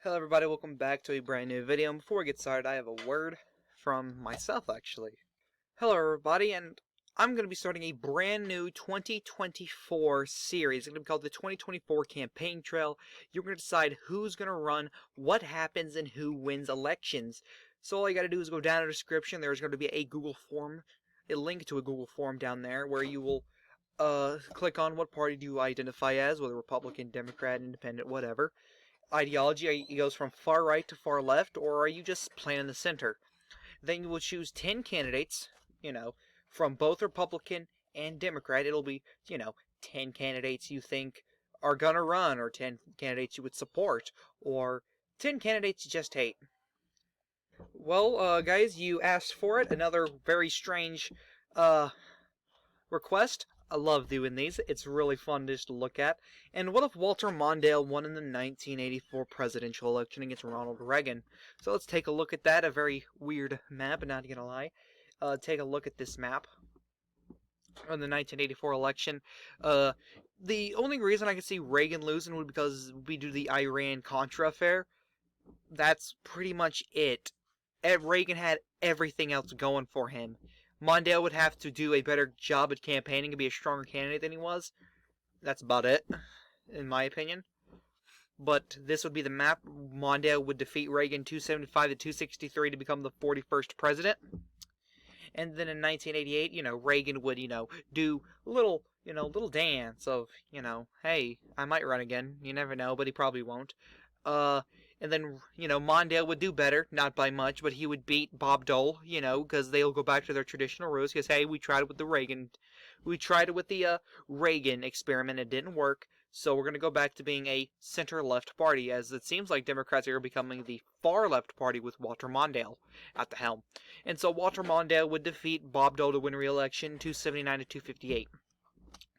Hello everybody, welcome back to a brand new video. And before we get started, I have a word from myself actually. Hello everybody, and I'm going to be starting a brand new 2024 series. It's going to be called the 2024 Campaign Trail. You're going to decide who's going to run, what happens, and who wins elections. So all you got to do is go down in the description. There's going to be a Google form, a link to a Google form down there where you will click on what party do you identify as, whether Republican, Democrat, Independent, whatever. Ideology, it goes from far right to far left, or are you just plain in the center? Then you will choose 10 candidates, from both Republican and Democrat. It'll be, 10 candidates you think are gonna run, or 10 candidates you would support, or 10 candidates you just hate. Well, guys, you asked for it. Another very strange, request. I love doing these. It's really fun just to look at. And what if Walter Mondale won in the 1984 presidential election against Ronald Reagan? So let's take a look at that. A very weird map, not gonna lie. Take a look at this map on the 1984 election. The only reason I can see Reagan losing would be because we do the Iran-Contra affair. That's pretty much it. Reagan had everything else going for him. Mondale would have to do a better job at campaigning and be a stronger candidate than he was. That's about it, in my opinion. But this would be the map. Mondale would defeat Reagan 275 to 263 to become the 41st president. And then in 1988, Reagan would, do little dance of, hey, I might run again. You never know, but he probably won't. And then, Mondale would do better, not by much, but he would beat Bob Dole, because they'll go back to their traditional roots, because, hey, we tried it with the Reagan experiment, it didn't work, so we're going to go back to being a center-left party, as it seems like Democrats are becoming the far-left party with Walter Mondale at the helm. And so Walter Mondale would defeat Bob Dole to win re-election, 279 to 258.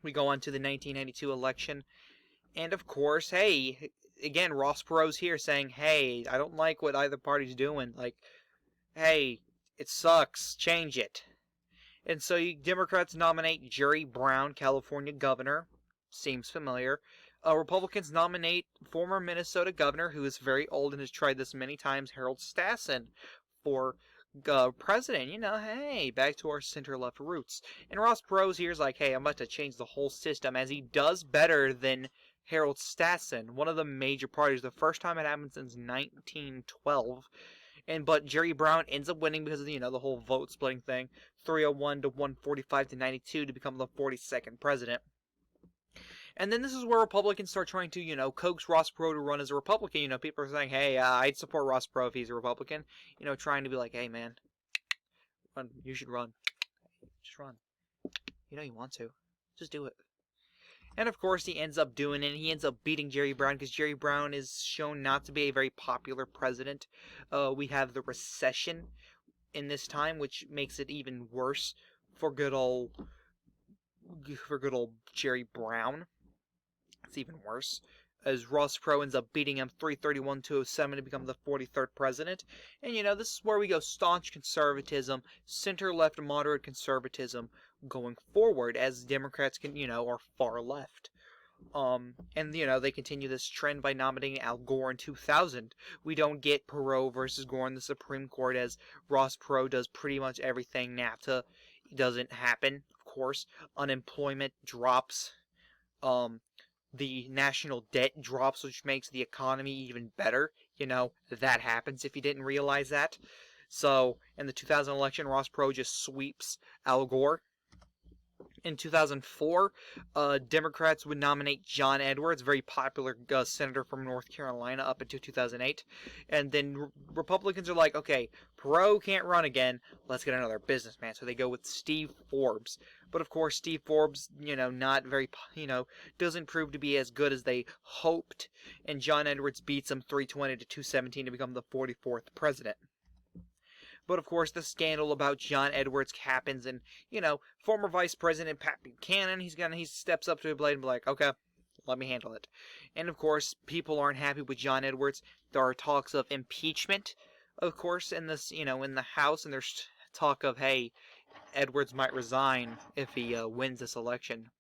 We go on to the 1992 election, and of course, hey, again, Ross Perot's here saying, hey, I don't like what either party's doing. Like, hey, it sucks. Change it. And so Democrats nominate Jerry Brown, California governor. Seems familiar. Republicans nominate former Minnesota governor, who is very old and has tried this many times, Harold Stassen, for president. Hey, back to our center-left roots. And Ross Perot's here is like, hey, I'm about to change the whole system, as he does better than Harold Stassen, one of the major parties, the first time it happened since 1912. But Jerry Brown ends up winning because of the whole vote splitting thing, 301 to 145 to 92 to become the 42nd president. And then this is where Republicans start trying to, coax Ross Perot to run as a Republican. People are saying, hey, I'd support Ross Perot if he's a Republican. Trying to be like, hey, man, run, you should run. Just run. You want to. Just do it. And of course, he ends up doing it. He ends up beating Jerry Brown because Jerry Brown is shown not to be a very popular president. We have the recession in this time, which makes it even worse for good old Jerry Brown. It's even worse, as Ross Perot ends up beating him 331-207 to become the 43rd president. And this is where we go staunch conservatism, center-left moderate conservatism going forward, as Democrats are far left. And they continue this trend by nominating Al Gore in 2000. We don't get Perot versus Gore in the Supreme Court, as Ross Perot does pretty much everything. NAFTA doesn't happen, of course. Unemployment drops. The national debt drops, which makes the economy even better. That happens if you didn't realize that. So, in the 2000 election, Ross Perot just sweeps Al Gore. In 2004, Democrats would nominate John Edwards, very popular senator from North Carolina, up until 2008. And then Republicans are like, okay, Perot can't run again, let's get another businessman. So they go with Steve Forbes. But of course, Steve Forbes, not very, doesn't prove to be as good as they hoped. And John Edwards beats him 320 to 217 to become the 44th president. But of course, the scandal about John Edwards happens, and former Vice President Pat Buchanan, he steps up to the plate and be like, okay, let me handle it. And of course, people aren't happy with John Edwards. There are talks of impeachment, of course, in this, in the House, and there's talk of, hey, Edwards might resign if he wins this election.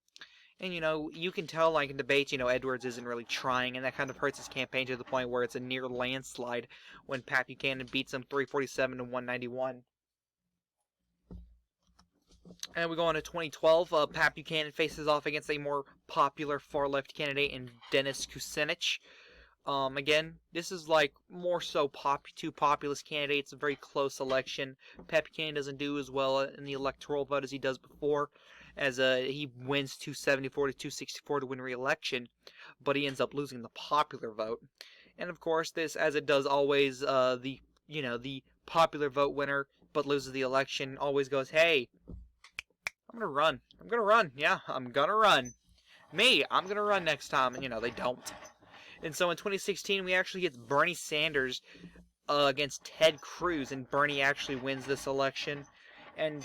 And, you can tell, like, in debates, Edwards isn't really trying, and that kind of hurts his campaign to the point where it's a near landslide when Pat Buchanan beats him 347 to 191. And we go on to 2012. Pat Buchanan faces off against a more popular far-left candidate in Dennis Kucinich. Again, this is like more so two populist candidates, a very close election. Pat Buchanan doesn't do as well in the electoral vote as he does before, as he wins 274 to 264 to win re-election, but he ends up losing the popular vote. And of course, this, as it does always, the popular vote winner but loses the election always goes, hey, I'm gonna run. I'm gonna run. Yeah, I'm gonna run. Me, I'm gonna run next time. And, they don't. And so in 2016, we actually get Bernie Sanders against Ted Cruz, and Bernie actually wins this election. And,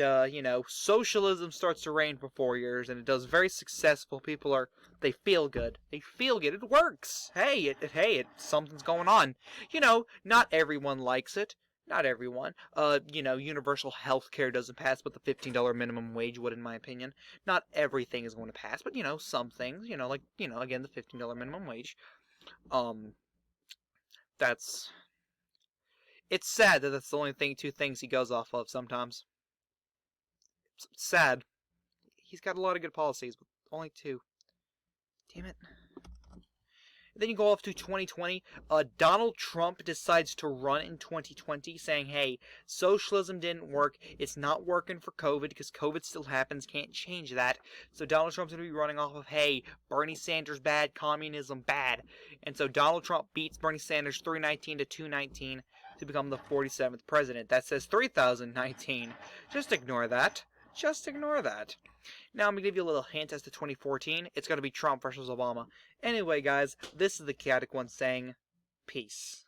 socialism starts to reign for 4 years, and it does very successful. They feel good. They feel good. It works. Hey, something's going on. Not everyone likes it. Not everyone. Universal health care doesn't pass, but the $15 minimum wage would, in my opinion. Not everything is going to pass, but, some things, again, the $15 minimum wage. It's sad that that's the only two things he goes off of sometimes. It's sad. He's got a lot of good policies, but only two. Damn it. Then you go off to 2020. Donald Trump decides to run in 2020, saying, hey, socialism didn't work. It's not working for COVID because COVID still happens. Can't change that. So Donald Trump's going to be running off of, hey, Bernie Sanders bad, communism bad. And so Donald Trump beats Bernie Sanders 319 to 219 to become the 47th president. That says 3019. Just ignore that. Just ignore that. Now I'm going to give you a little hint as to 2014. It's going to be Trump versus Obama. Anyway, guys, this is the Chaotic One saying peace.